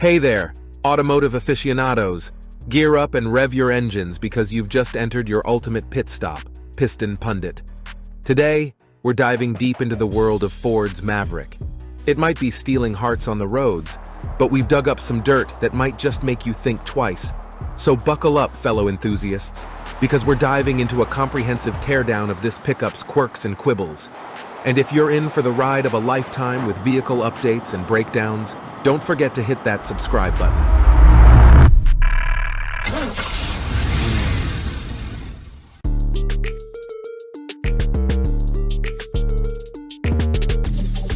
Hey there, automotive aficionados. Gear up and rev your engines because you've just entered your ultimate pit stop, Piston Pundit. Today, we're diving deep into the world of Ford's Maverick. It might be stealing hearts on the roads, but we've dug up some dirt that might just make you think twice. So buckle up, fellow enthusiasts, because we're diving into a comprehensive teardown of this pickup's quirks and quibbles. And if you're in for the ride of a lifetime with vehicle updates and breakdowns, don't forget to hit that subscribe button.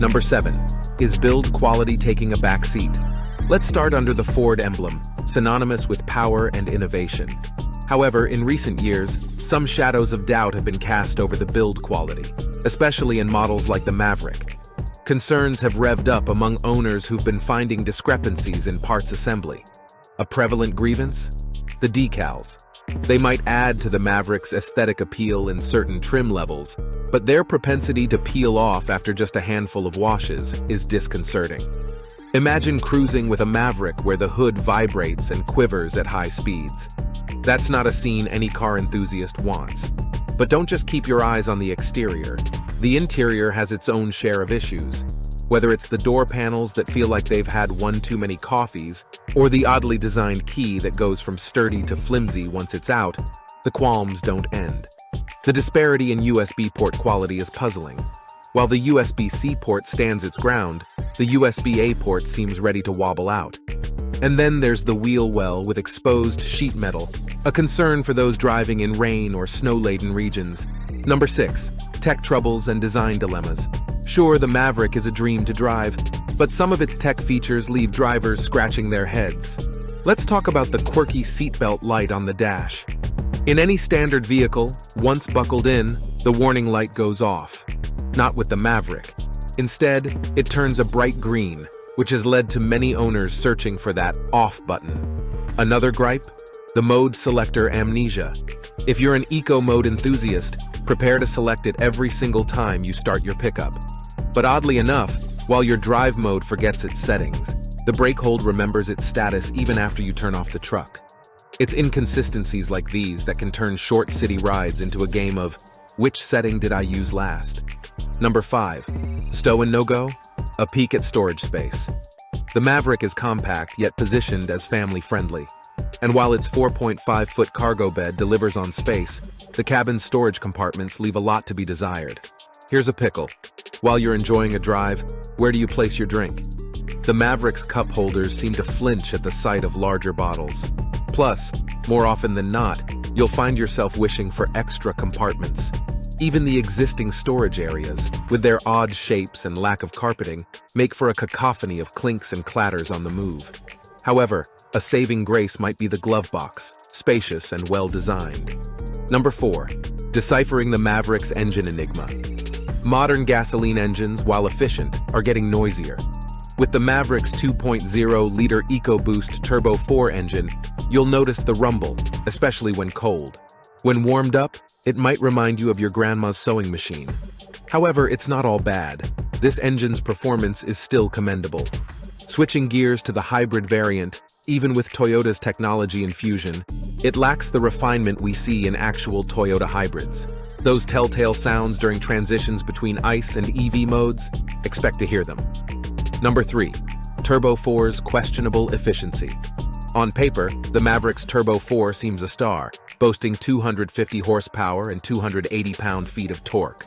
Number 7. Is build quality taking a backseat? Let's start under the Ford emblem, synonymous with power and innovation. However, in recent years, some shadows of doubt have been cast over the build quality, especially in models like the Maverick. Concerns have revved up among owners who've been finding discrepancies in parts assembly. A prevalent grievance? The decals. They might add to the Maverick's aesthetic appeal in certain trim levels, but their propensity to peel off after just a handful of washes is disconcerting. Imagine cruising with a Maverick where the hood vibrates and quivers at high speeds. That's not a scene any car enthusiast wants. But don't just keep your eyes on the exterior. The interior has its own share of issues. Whether it's the door panels that feel like they've had one too many coffees, or the oddly designed key that goes from sturdy to flimsy once it's out, the qualms don't end. The disparity in USB port quality is puzzling. While the USB-C port stands its ground, the USB-A port seems ready to wobble out. And then there's the wheel well with exposed sheet metal, a concern for those driving in rain or snow-laden regions. Number 6. Tech troubles and design dilemmas. Sure, the Maverick is a dream to drive, but some of its tech features leave drivers scratching their heads. Let's talk about the quirky seatbelt light on the dash. In any standard vehicle, once buckled in, the warning light goes off. Not with the Maverick. Instead, it turns a bright green, which has led to many owners searching for that off button. Another gripe? The mode selector amnesia. If you're an eco mode enthusiast, prepare to select it every single time you start your pickup. But oddly enough, while your drive mode forgets its settings, the brake hold remembers its status even after you turn off the truck. It's inconsistencies like these that can turn short city rides into a game of, which setting did I use last? Number 5. Stow and no-go? A peek at storage space. The Maverick is compact yet positioned as family-friendly. And while its 4.5-foot cargo bed delivers on space, the cabin's storage compartments leave a lot to be desired. Here's a pickle. While you're enjoying a drive, where do you place your drink? The Maverick's cup holders seem to flinch at the sight of larger bottles. Plus, more often than not, you'll find yourself wishing for extra compartments. Even the existing storage areas, with their odd shapes and lack of carpeting, make for a cacophony of clinks and clatters on the move. However, a saving grace might be the glove box, spacious and well-designed. Number 4. Deciphering the Maverick's engine enigma. Modern gasoline engines, while efficient, are getting noisier. With the Maverick's 2.0-liter EcoBoost Turbo 4 engine, you'll notice the rumble, especially when cold. When warmed up, it might remind you of your grandma's sewing machine. However, it's not all bad. This engine's performance is still commendable. Switching gears to the hybrid variant, even with Toyota's technology infusion, it lacks the refinement we see in actual Toyota hybrids. Those telltale sounds during transitions between ICE and EV modes, expect to hear them. Number 3. Turbo 4's questionable efficiency. On paper, the Maverick's Turbo 4 seems a star, boasting 250 horsepower and 280 pound-feet of torque.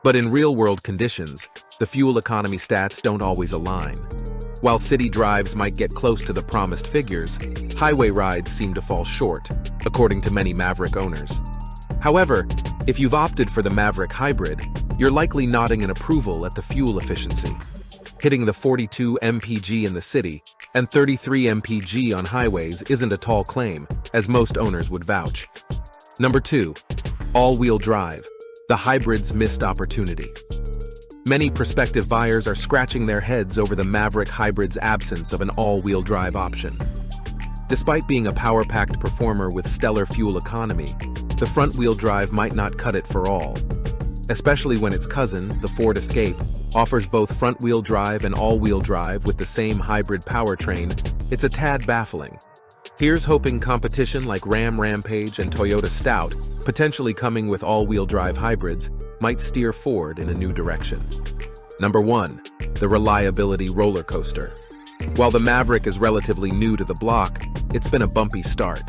But in real-world conditions, the fuel economy stats don't always align. While city drives might get close to the promised figures, highway rides seem to fall short, according to many Maverick owners. However, if you've opted for the Maverick Hybrid, you're likely nodding in approval at the fuel efficiency. Hitting the 42 mpg in the city and 33 mpg on highways isn't a tall claim, as most owners would vouch. Number 2. All-wheel drive. The hybrid's missed opportunity. Many prospective buyers are scratching their heads over the Maverick Hybrid's absence of an all-wheel drive option. Despite being a power-packed performer with stellar fuel economy, the front-wheel drive might not cut it for all. especially when its cousin, the Ford Escape, offers both front-wheel drive and all-wheel drive with the same hybrid powertrain. It's a tad baffling. Here's hoping competition like Ram Rampage and Toyota Stout, potentially coming with all-wheel drive hybrids, might steer Ford in a new direction. Number 1. The Reliability Rollercoaster. While the Maverick is relatively new to the block, it's been a bumpy start.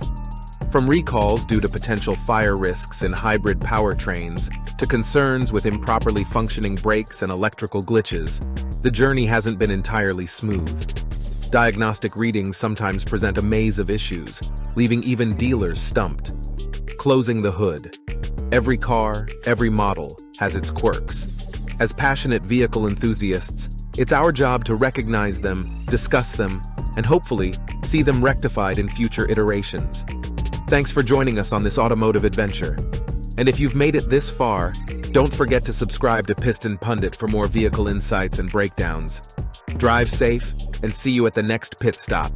From recalls due to potential fire risks in hybrid powertrains to concerns with improperly functioning brakes and electrical glitches, the journey hasn't been entirely smooth. Diagnostic readings sometimes present a maze of issues, leaving even dealers stumped. Closing the hood. Every car, every model has its quirks. As passionate vehicle enthusiasts, it's our job to recognize them, discuss them, and hopefully see them rectified in future iterations. Thanks for joining us on this automotive adventure. And if you've made it this far, don't forget to subscribe to Piston Pundit for more vehicle insights and breakdowns. Drive safe, and see you at the next pit stop.